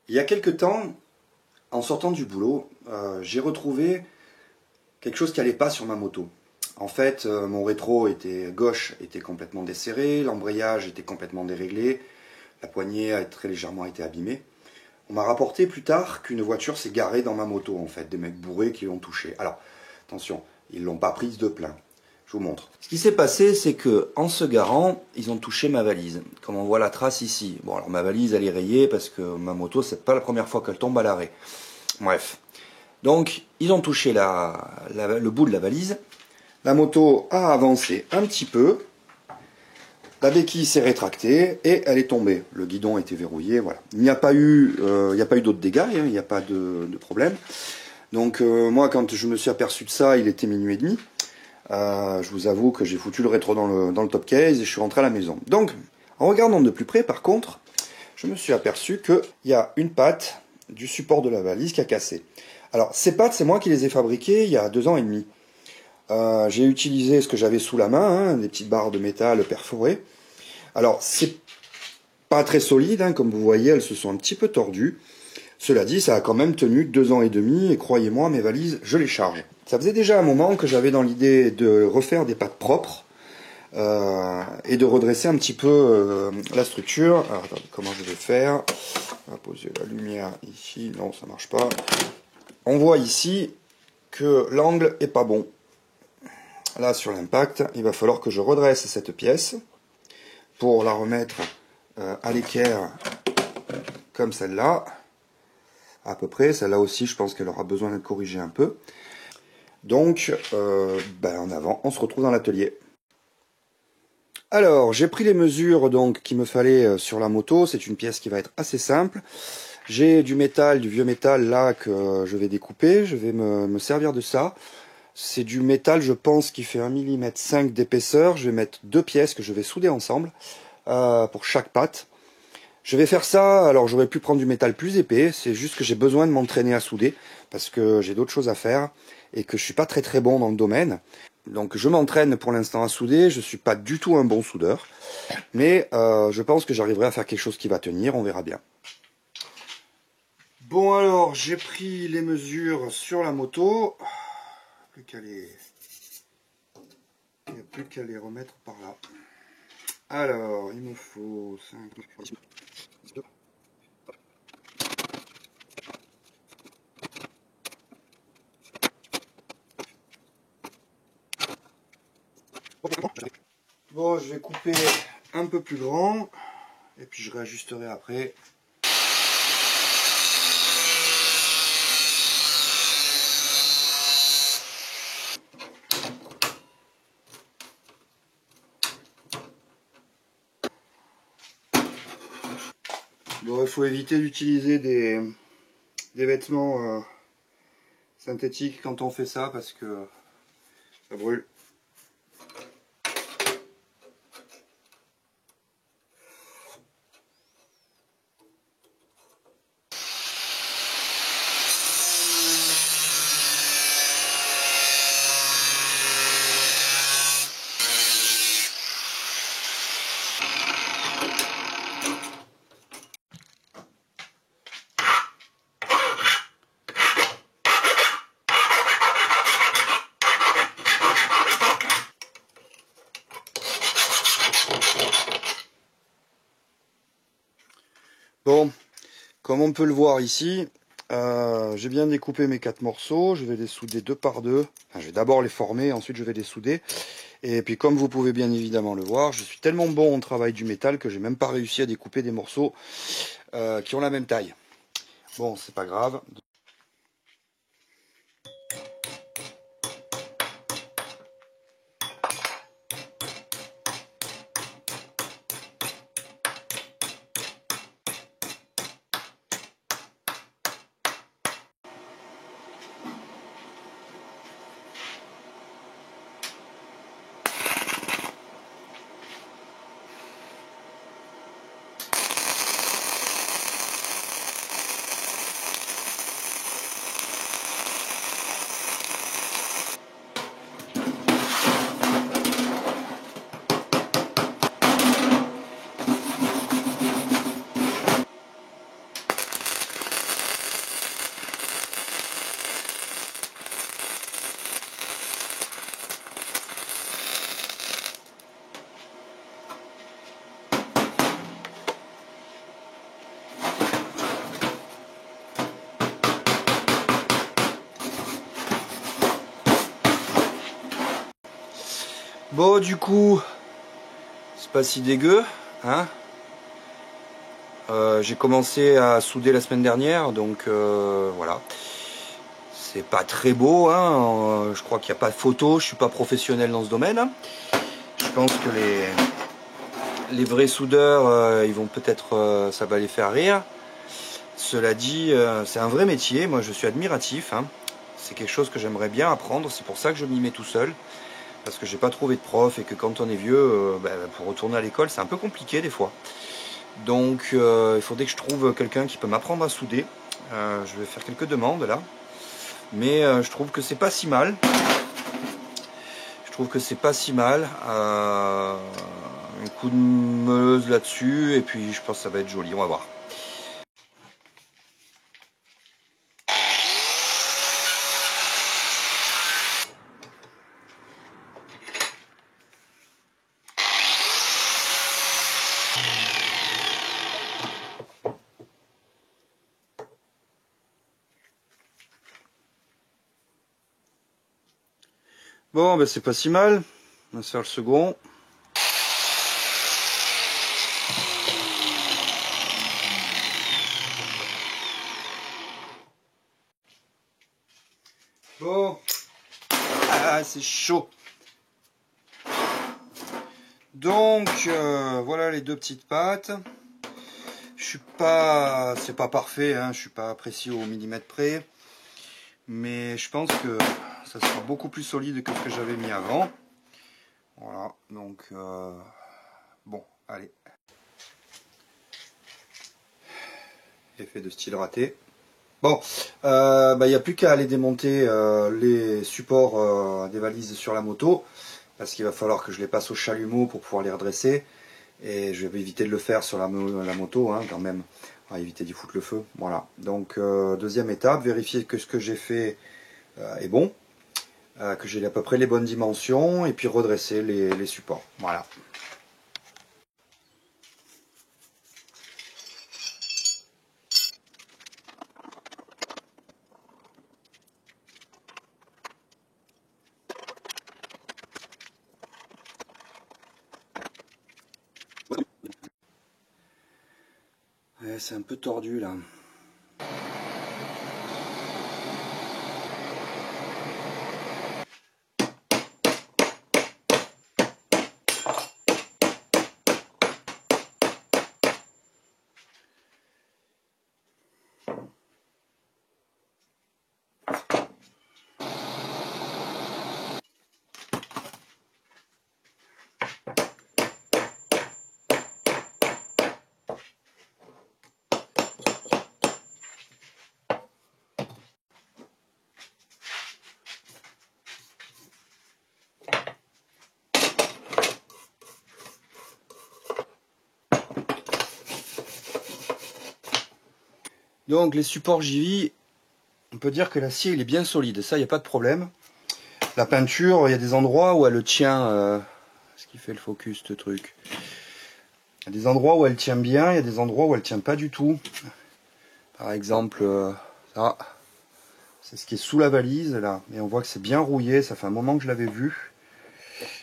Il y a quelque temps, en sortant du boulot, j'ai retrouvé quelque chose qui n'allait pas sur ma moto. En fait, mon rétro gauche était complètement desserré, l'embrayage était complètement déréglé, la poignée a très légèrement été abîmée. On m'a rapporté plus tard qu'une voiture s'est garée dans ma moto, en fait, des mecs bourrés qui l'ont touchée. Alors, attention, ils l'ont pas prise de plein. Je vous montre. Ce qui s'est passé, c'est que en se garant, ils ont touché ma valise, comme on voit la trace ici. Bon, alors ma valise, elle est rayée parce que ma moto, c'est pas la première fois qu'elle tombe à l'arrêt. Bref. Donc, ils ont touché le bout de la valise. La moto a avancé un petit peu. La béquille s'est rétractée et elle est tombée. Le guidon était verrouillé, voilà. Il n'y a pas eu d'autres dégâts, hein, il n'y a pas de problème. Donc moi, quand je me suis aperçu de ça, il était minuit et demi. Je vous avoue que j'ai foutu le rétro dans le top case et je suis rentré à la maison. Donc, en regardant de plus près, par contre, je me suis aperçu qu'il y a une patte du support de la valise qui a cassé. Alors, ces pattes, c'est moi qui les ai fabriquées il y a 2 ans et demi. J'ai utilisé ce que j'avais sous la main, hein, des petites barres de métal perforées. Alors, c'est pas très solide, hein, comme vous voyez, elles se sont un petit peu tordues. Cela dit, ça a quand même tenu 2 ans et demi, et croyez-moi, mes valises, je les charge. Ça faisait déjà un moment que j'avais dans l'idée de refaire des pattes propres, et de redresser un petit peu la structure. Alors, attendez, comment je vais faire? On va poser la lumière ici, non, ça marche pas. On voit ici que l'angle est pas bon. Là, sur l'impact, il va falloir que je redresse cette pièce pour la remettre à l'équerre comme celle-là. À peu près, celle-là aussi, je pense qu'elle aura besoin d'être corrigée un peu. Donc, en avant, on se retrouve dans l'atelier. Alors, j'ai pris les mesures donc qu'il me fallait sur la moto. C'est une pièce qui va être assez simple. J'ai du métal, du vieux métal là que je vais découper. Je vais me servir de ça. C'est du métal, je pense, qui fait 1,5 mm d'épaisseur. Je vais mettre 2 pièces que je vais souder ensemble pour chaque patte. Je vais faire ça, alors j'aurais pu prendre du métal plus épais, c'est juste que j'ai besoin de m'entraîner à souder, parce que j'ai d'autres choses à faire, et que je suis pas très très bon dans le domaine. Donc je m'entraîne pour l'instant à souder, je suis pas du tout un bon soudeur, mais je pense que j'arriverai à faire quelque chose qui va tenir, on verra bien. Bon alors, j'ai pris les mesures sur la moto, il n'y a plus qu'à les remettre par là. Alors, il me faut 5... Bon, je vais couper un peu plus grand, et puis je réajusterai après. Bon, il faut éviter d'utiliser des vêtements synthétiques quand on fait ça, parce que ça brûle. Bon, comme on peut le voir ici, j'ai bien découpé mes 4 morceaux, je vais les souder 2 par 2. Enfin, je vais d'abord les former, ensuite je vais les souder. Et puis comme vous pouvez bien évidemment le voir, je suis tellement bon au travail du métal que j'ai même pas réussi à découper des morceaux qui ont la même taille. Bon, c'est pas grave. Bon, du coup, c'est pas si dégueu, hein. J'ai commencé à souder la semaine dernière, donc voilà. C'est pas très beau, hein. Je crois qu'il n'y a pas de photo, je suis pas professionnel dans ce domaine. Je pense que les vrais soudeurs, ils vont peut-être, ça va les faire rire. Cela dit, c'est un vrai métier, moi je suis admiratif, hein. C'est quelque chose que j'aimerais bien apprendre, c'est pour ça que je m'y mets tout seul. Parce que j'ai pas trouvé de prof et que quand on est vieux, pour retourner à l'école, c'est un peu compliqué des fois. Donc il faudrait que je trouve quelqu'un qui peut m'apprendre à souder. Je vais faire quelques demandes là. Mais je trouve que c'est pas si mal. Je trouve que c'est pas si mal. Un coup de meuleuse là-dessus et puis je pense que ça va être joli, on va voir. Bon, ben c'est pas si mal. On va se faire le second. Bon. Ah, c'est chaud. Donc, voilà les deux petites pattes. Je suis pas, c'est pas parfait, hein, je suis pas précis au millimètre près. Mais je pense que ça sera beaucoup plus solide que ce que j'avais mis avant. Voilà, donc bon, allez. Effet de style raté. Bon, il n'y a plus qu'à aller démonter les supports des valises sur la moto, parce qu'il va falloir que je les passe au chalumeau pour pouvoir les redresser. Et je vais éviter de le faire sur la moto, hein, quand même. On va éviter d'y foutre le feu. Voilà, donc deuxième étape, vérifier que ce que j'ai fait est bon. Que j'ai à peu près les bonnes dimensions et puis redresser les supports. Voilà. Ouais, c'est un peu tordu là. Donc les supports JV, on peut dire que l'acier il est bien solide, ça il n'y a pas de problème. La peinture, il y a des endroits où elle tient, ce qui fait le focus ce truc. Il y a des endroits où elle tient bien, il y a des endroits où elle tient pas du tout. Par exemple, ça, c'est ce qui est sous la valise là, et on voit que c'est bien rouillé, ça fait un moment que je l'avais vu.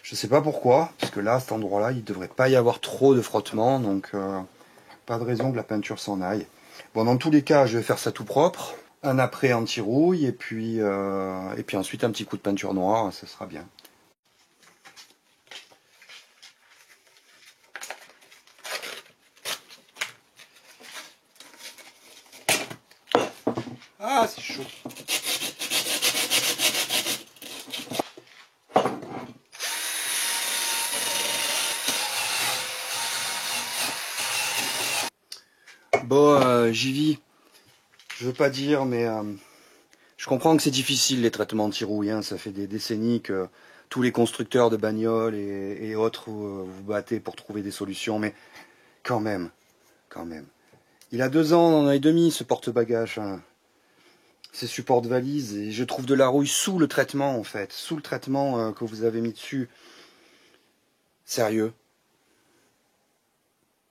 Je sais pas pourquoi, parce que là, à cet endroit-là, il devrait pas y avoir trop de frottement, donc pas de raison que la peinture s'en aille. Bon, dans tous les cas, je vais faire ça tout propre. Un après anti-rouille, et puis ensuite un petit coup de peinture noire, ça sera bien. Ah, c'est chaud. Bon, j'y vis. Je veux pas dire, mais je comprends que c'est difficile les traitements anti-rouille. Hein. Ça fait des décennies que tous les constructeurs de bagnoles et autres vous battez pour trouver des solutions, mais quand même. Il a 2 ans, un an et demi, ce porte-bagages. Hein. Ces supports de valise, et je trouve de la rouille sous le traitement, en fait. Sous le traitement que vous avez mis dessus. Sérieux.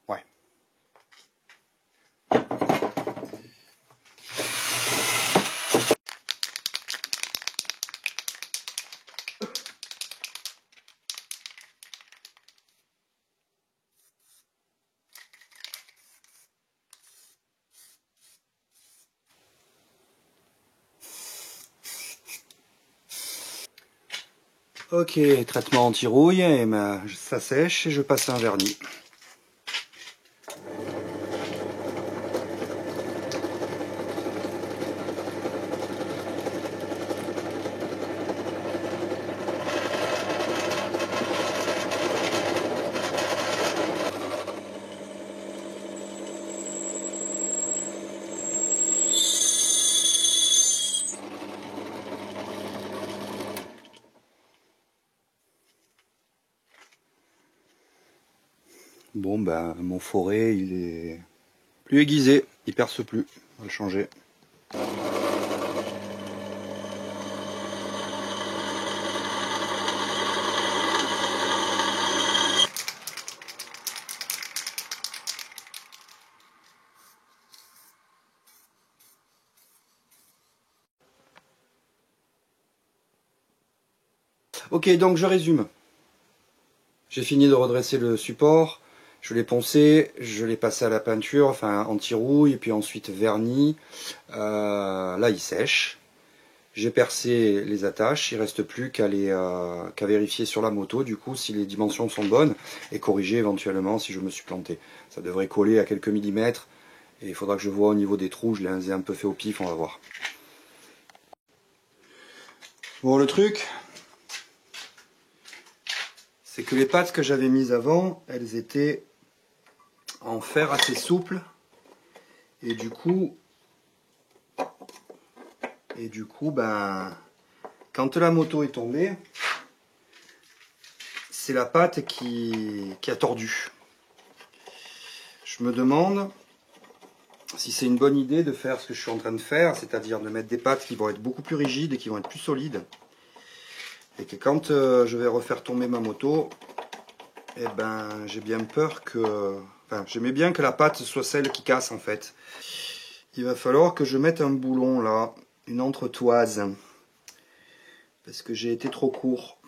Ouais. Ok, traitement anti-rouille, et ça sèche et je passe un vernis. Bon ben mon forêt il est plus aiguisé, il perce plus, on va le changer. Ok, donc je résume. J'ai fini de redresser le support, je l'ai poncé, je l'ai passé à la peinture, enfin anti-rouille, et puis ensuite vernis. Là il sèche. J'ai percé les attaches, il ne reste plus qu'à vérifier sur la moto du coup si les dimensions sont bonnes et corriger éventuellement si je me suis planté. Ça devrait coller à quelques millimètres et il faudra que je vois au niveau des trous, je les ai un peu fait au pif, on va voir. Bon, le truc, c'est que les pattes que j'avais mises avant, elles étaient en fer assez souple et du coup ben, quand la moto est tombée, c'est la patte qui a tordu. Je me demande si c'est une bonne idée de faire ce que je suis en train de faire, c'est-à-dire de mettre des pattes qui vont être beaucoup plus rigides et qui vont être plus solides. Et que quand je vais refaire tomber ma moto, eh ben, j'ai bien peur que... Enfin, j'aimais bien que la patte soit celle qui casse en fait. Il va falloir que je mette un boulon là, une entretoise. Parce que j'ai été trop court.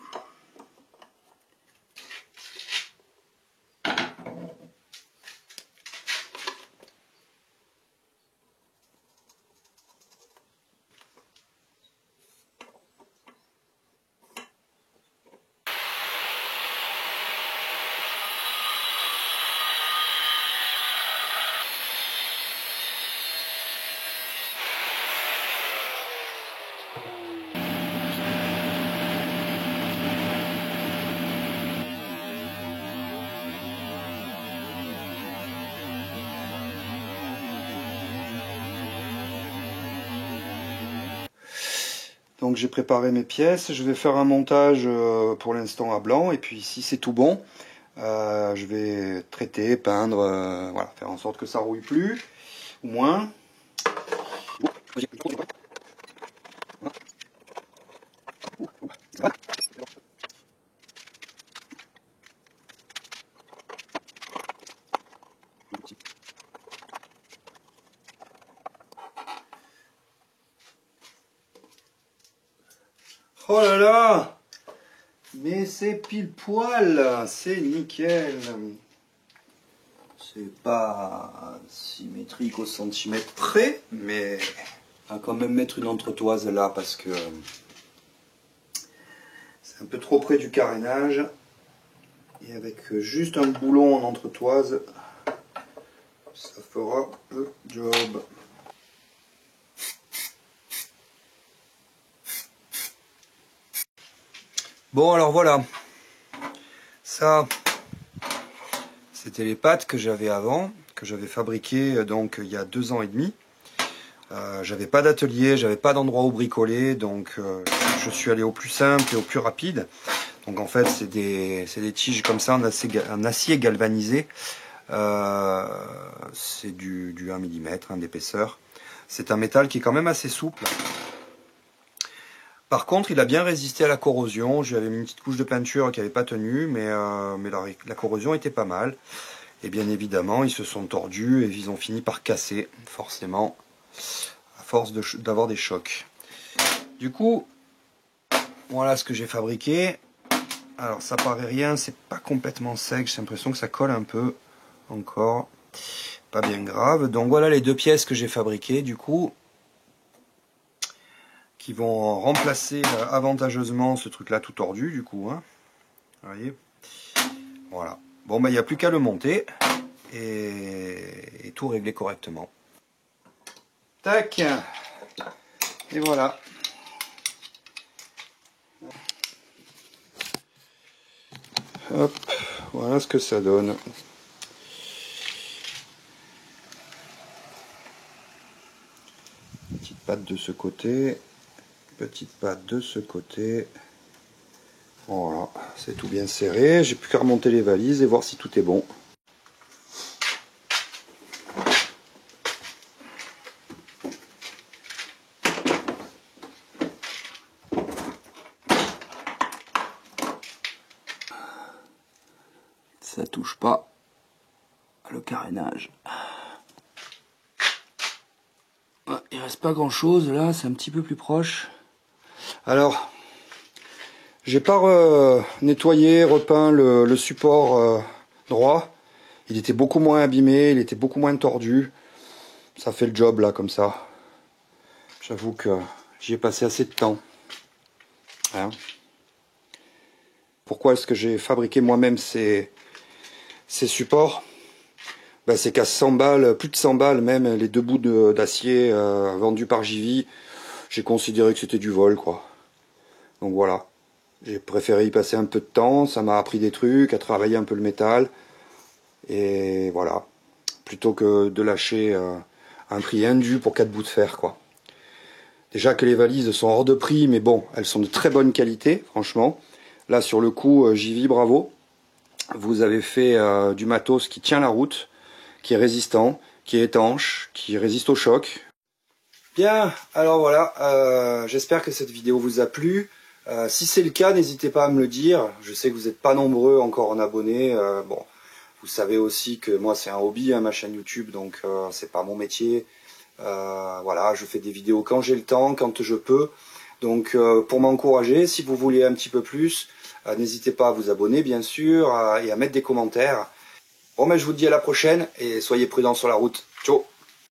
Donc j'ai préparé mes pièces, je vais faire un montage pour l'instant à blanc et puis si c'est tout bon, je vais traiter, peindre, voilà, faire en sorte que ça rouille plus, ou moins. Oh là là! Mais c'est pile poil, c'est nickel. C'est pas symétrique au centimètre près, mais on va quand même mettre une entretoise là parce que c'est un peu trop près du carénage. Et avec juste un boulon en entretoise, ça fera le job. Bon alors voilà, ça c'était les pattes que j'avais avant, que j'avais fabriquées donc il y a 2 ans et demi. J'avais pas d'atelier, j'avais pas d'endroit où bricoler, donc je suis allé au plus simple et au plus rapide. Donc en fait c'est des tiges comme ça en acier galvanisé, c'est du 1 mm d'épaisseur. C'est un métal qui est quand même assez souple. Par contre, il a bien résisté à la corrosion. J'avais mis une petite couche de peinture qui n'avait pas tenu, mais la corrosion était pas mal. Et bien évidemment, ils se sont tordus et ils ont fini par casser, forcément, à force d'avoir des chocs. Du coup, voilà ce que j'ai fabriqué. Alors, ça paraît rien, c'est pas complètement sec. J'ai l'impression que ça colle un peu encore. Pas bien grave. Donc voilà les 2 pièces que j'ai fabriquées, du coup, qui vont remplacer avantageusement ce truc là tout tordu du coup, hein. Vous voyez, voilà. Bon ben il n'y a plus qu'à le monter et tout régler correctement. Tac, et voilà. Hop, voilà ce que ça donne. Petite patte de ce côté, petite patte de ce côté. Voilà, c'est tout bien serré. J'ai plus qu'à remonter les valises et voir si tout est bon. Ça touche pas le carénage. Il reste pas grand chose là, c'est un petit peu plus proche. Alors, j'ai pas nettoyé, repeint le support droit. Il était beaucoup moins abîmé, il était beaucoup moins tordu. Ça fait le job là comme ça. J'avoue que j'y ai passé assez de temps. Hein. Pourquoi est-ce que j'ai fabriqué moi-même ces supports? Ben, c'est qu'à 100 balles, plus de 100 balles même, les deux bouts d'acier vendus par JV, j'ai considéré que c'était du vol, quoi. Donc voilà, j'ai préféré y passer un peu de temps, ça m'a appris des trucs, à travailler un peu le métal, et voilà, plutôt que de lâcher un prix indu pour 4 bouts de fer, quoi. Déjà que les valises sont hors de prix, mais bon, elles sont de très bonne qualité, franchement. Là, sur le coup, JV, bravo. Vous avez fait du matos qui tient la route, qui est résistant, qui est étanche, qui résiste au choc. Bien, alors voilà, j'espère que cette vidéo vous a plu. Si c'est le cas, n'hésitez pas à me le dire. Je sais que vous n'êtes pas nombreux encore en abonnés. Bon, vous savez aussi que moi c'est un hobby, hein, ma chaîne YouTube, donc c'est pas mon métier. Voilà, je fais des vidéos quand j'ai le temps, quand je peux. Donc pour m'encourager, si vous voulez un petit peu plus, n'hésitez pas à vous abonner bien sûr et à mettre des commentaires. Bon, mais je vous dis à la prochaine et soyez prudents sur la route. Ciao!